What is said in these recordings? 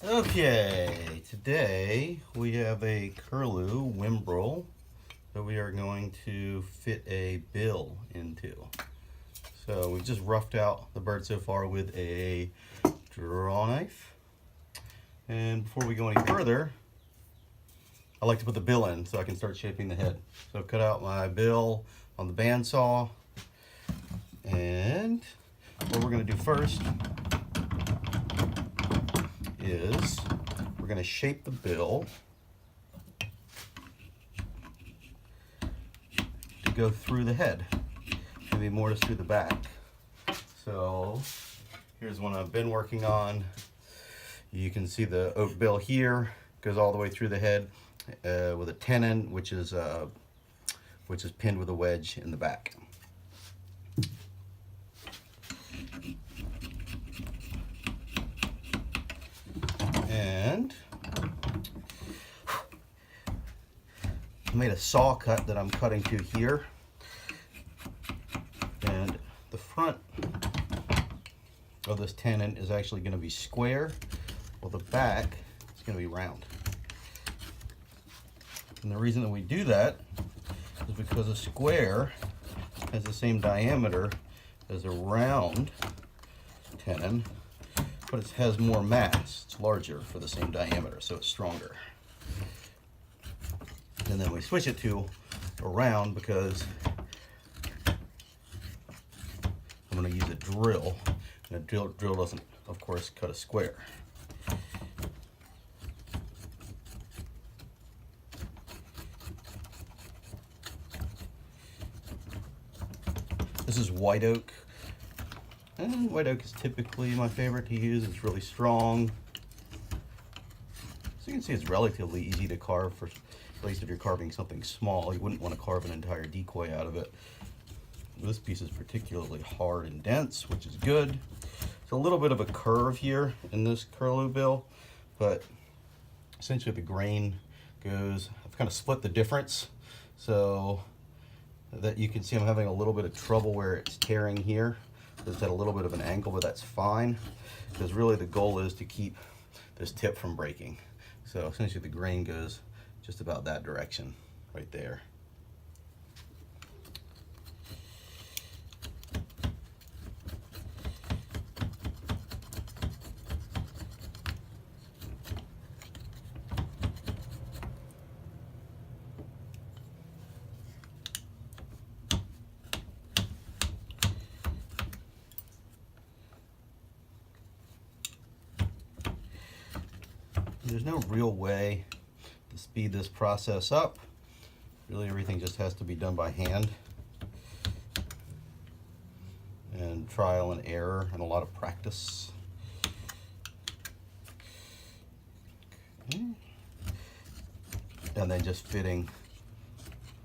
Okay, today we have a curlew whimbrel that we are going to fit a bill into. So we've just roughed out the bird so far with a draw knife. And before we go any further, I like to put the bill in so I can start shaping the head. So cut out my bill on the bandsaw. And what we're going to do first is we're going to shape the bill to go through the head, maybe more just through the back. So here's one I've been working on. You can see the oak bill here goes all the way through the head with a tenon, which is pinned with a wedge in the back. And I made a saw cut that I'm cutting to here, and the front of this tenon is actually going to be square, while the back is going to be round. And the reason that we do that is because a square has the same diameter as a round tenon, but it has more mass. It's larger for the same diameter, so it's stronger. And then we switch it to a round because I'm going to use a drill, and a drill doesn't, of course, cut a square. This is white oak. And white oak is typically my favorite to use. It's really strong. So you can see it's relatively easy to carve, for, at least if you're carving something small. You wouldn't want to carve an entire decoy out of it. This piece is particularly hard and dense, which is good. It's a little bit of a curve here in this curlew bill, but essentially the grain goes, I've kind of split the difference so that you can see I'm having a little bit of trouble where it's tearing here. It's at a little bit of an angle, but that's fine, because really the goal is to keep this tip from breaking. So essentially the grain goes just about that direction right there. There's no real way to speed this process up. Really, everything just has to be done by hand and trial and error and a lot of practice. Okay. And then just fitting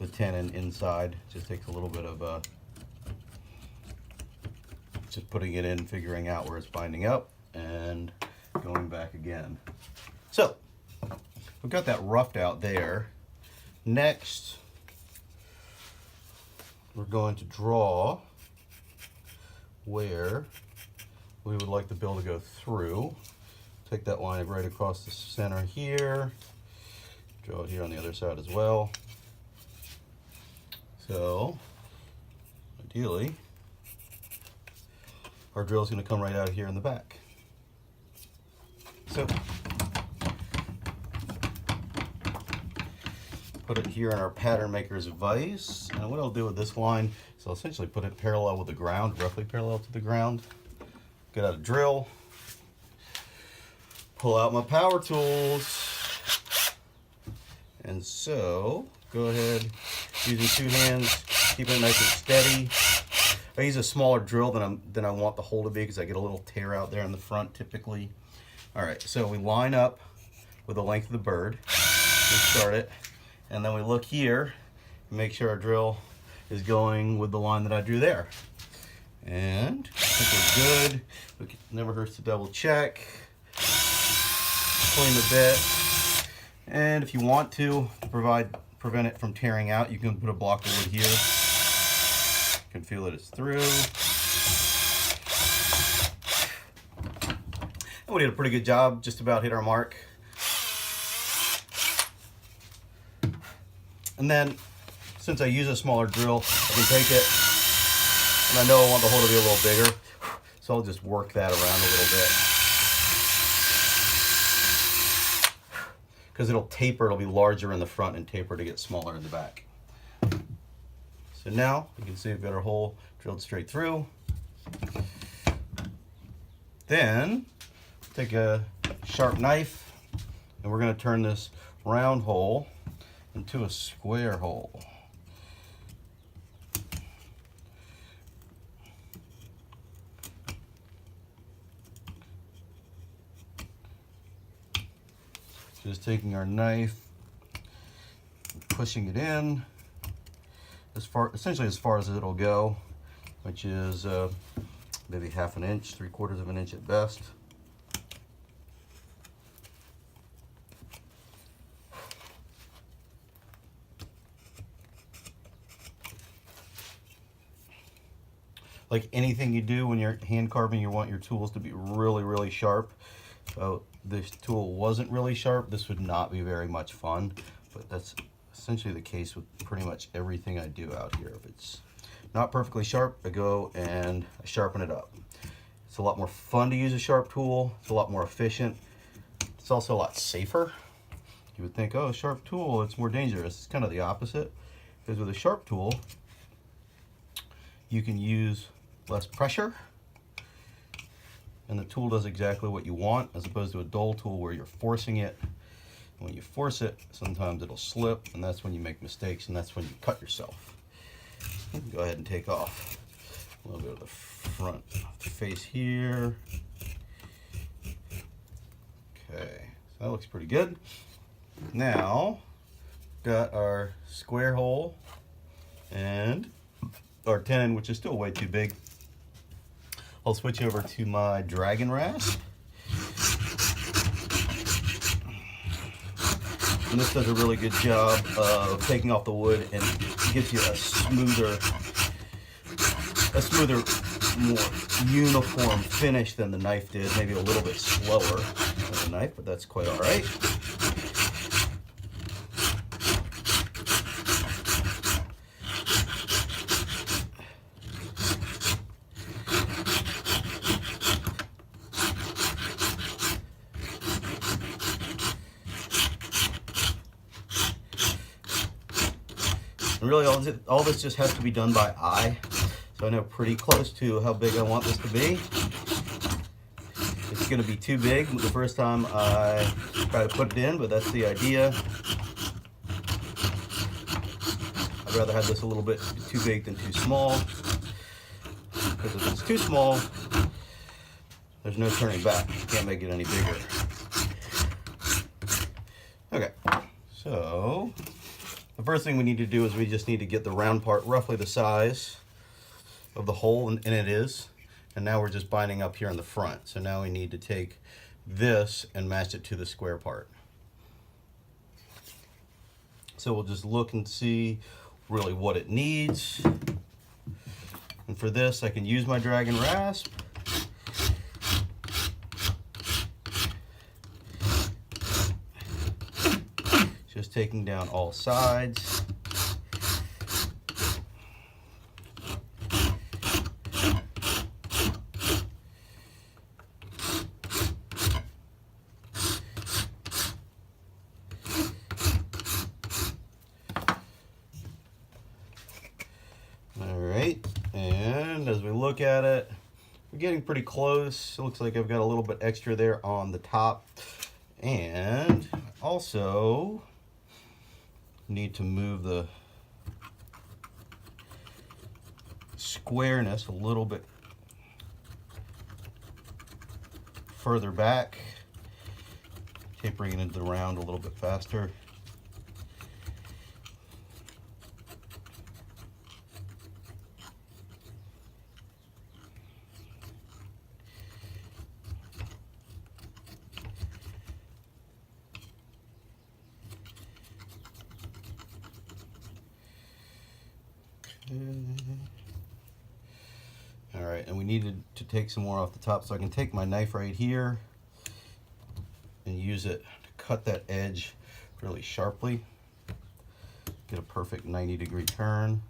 the tenon inside just takes a little bit of just putting it in, figuring out where it's binding up, and going back again. So, we've got that roughed out there. Next, we're going to draw where we would like the bill to go through. Take that line right across the center here. Draw it here on the other side as well. So, ideally, our drill is going to come right out here in the back. So, put it here in our pattern maker's vise, and what I'll do with this line is I'll essentially put it parallel with the ground, roughly parallel to the ground. Get out a drill, pull out my power tools, and so go ahead, using two hands, keep it nice and steady. I use a smaller drill than I want the hole to be, because I get a little tear out there in the front typically. All right, so we line up with the length of the bird and start it. And then we look here and make sure our drill is going with the line that I drew there. And I think we're good. It never hurts to double check. Clean the bit. And if you want to prevent it from tearing out, you can put a block of wood here. You can feel that it's through. we did a pretty good job, just about hit our mark. And then, since I use a smaller drill, I can take it, and I know I want the hole to be a little bigger, so I'll just work that around a little bit. Because it'll taper, it'll be larger in the front and taper to get smaller in the back. So now, you can see we've got our hole drilled straight through. Then, take a sharp knife, and we're going to turn this round hole into a square hole. Just taking our knife, pushing it in essentially as far as it'll go, which is maybe half an inch, 3/4 of an inch at best. Like anything you do when you're hand carving, you want your tools to be really, really sharp. So this tool wasn't really sharp, this would not be very much fun, but that's essentially the case with pretty much everything I do out here. If it's not perfectly sharp, I go and I sharpen it up. It's a lot more fun to use a sharp tool. It's a lot more efficient. It's also a lot safer. You would think, oh, sharp tool, it's more dangerous. It's kind of the opposite, because with a sharp tool, you can use less pressure, and the tool does exactly what you want, as opposed to a dull tool where you're forcing it. And when you force it, sometimes it'll slip, and that's when you make mistakes, and that's when you cut yourself. Go ahead and take off a little bit of the front face here. Okay, so that looks pretty good. Now, got our square hole and our 10, which is still way too big. I'll switch over to my dragon rasp. And this does a really good job of taking off the wood and gives you a smoother, more uniform finish than the knife did. Maybe a little bit slower than the knife, but that's quite all right. And really all this just has to be done by eye. So I know pretty close to how big I want this to be. It's going to be too big the first time I try to put it in, but that's the idea. I'd rather have this a little bit too big than too small, because if it's too small, there's no turning back. You can't make it any bigger. Okay, so the first thing we need to do is we just need to get the round part roughly the size of the hole, and it is. And now we're just binding up here in the front. So now we need to take this and match it to the square part. So we'll just look and see really what it needs. And for this, I can use my dragon rasp. Just taking down all sides. All right, and as we look at it, we're getting pretty close. It looks like I've got a little bit extra there on the top, and also need to move the squareness a little bit further back, tapering it into the round a little bit faster. All right, and we needed to take some more off the top, so I can take my knife right here and use it to cut that edge really sharply. Get a perfect 90-degree turn.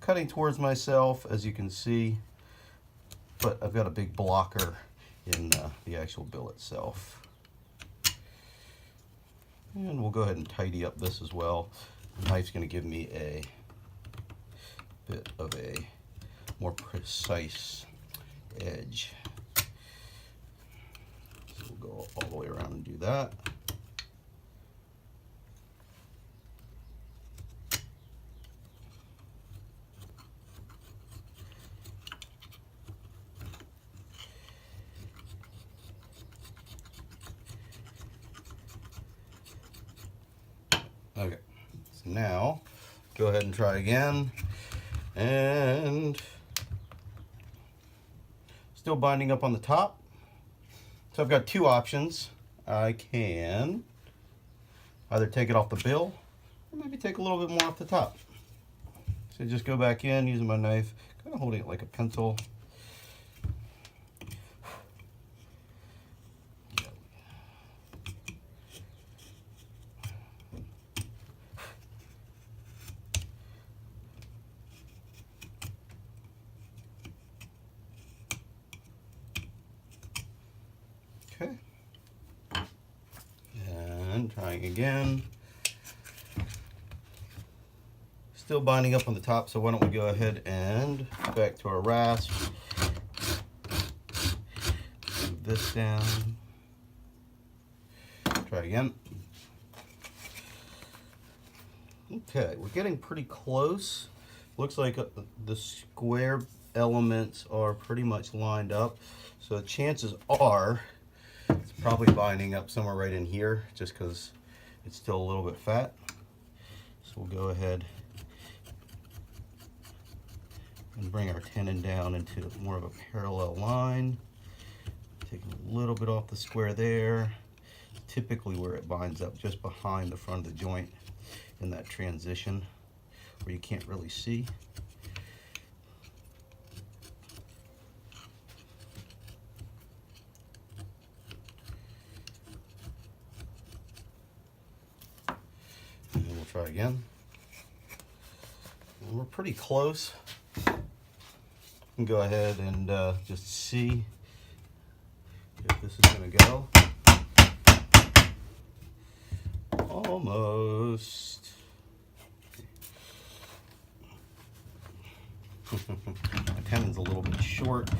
Cutting towards myself, as you can see, but I've got a big blocker in the actual bill itself. And we'll go ahead and tidy up this as well. The knife's going to give me a bit of a more precise edge. So we'll go all the way around and do that. Okay, so now go ahead and try again, and still binding up on the top. So I've got two options. I can either take it off the bill or maybe take a little bit more off the top. So just go back in using my knife, kind of holding it like a pencil. Okay, and trying again. Still binding up on the top, so why don't we go ahead and back to our rasp. Move this down. Try again. Okay, we're getting pretty close. Looks like the square elements are pretty much lined up, so chances are it's probably binding up somewhere right in here, just because it's still a little bit fat. So we'll go ahead and bring our tenon down into more of a parallel line. Taking a little bit off the square there. Typically where it binds up, just behind the front of the joint in that transition where you can't really see. And then we'll try again. And we're pretty close. You can go ahead and just see if this is going to go. Almost. My tenon's a little bit short.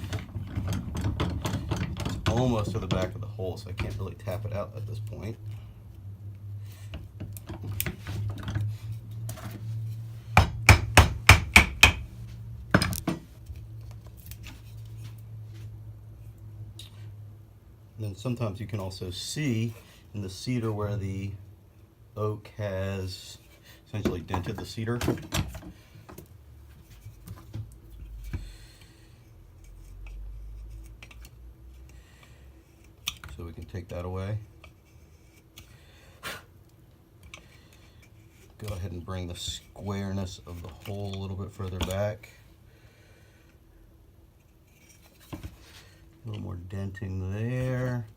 It's almost to the back of the hole, so I can't really tap it out at this point. And then sometimes you can also see in the cedar where the oak has essentially dented the cedar. So we can take that away. Go ahead and bring the squareness of the hole a little bit further back. A little more denting there.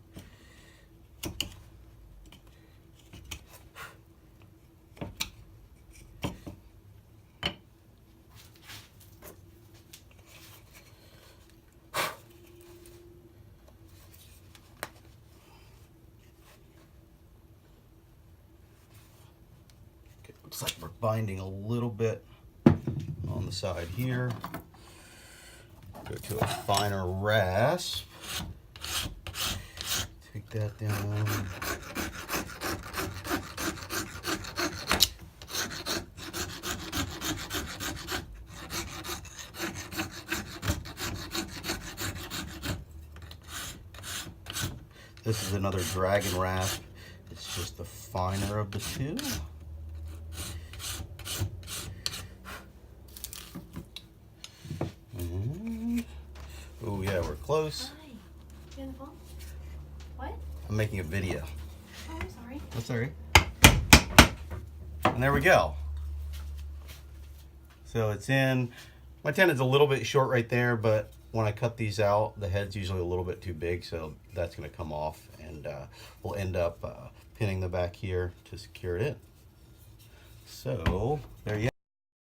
Okay, looks like we're binding a little bit on the side here. Go to a finer rasp. Take that down. This is another dragon rasp. It's just the finer of the two. Oh yeah, we're close. Hi. You on the phone? What? I'm making a video. Oh, I'm sorry. That's all right. And there we go. So it's in. My tenon's a little bit short right there, but when I cut these out, the head's usually a little bit too big, so that's going to come off, and we'll end up pinning the back here to secure it in. So there you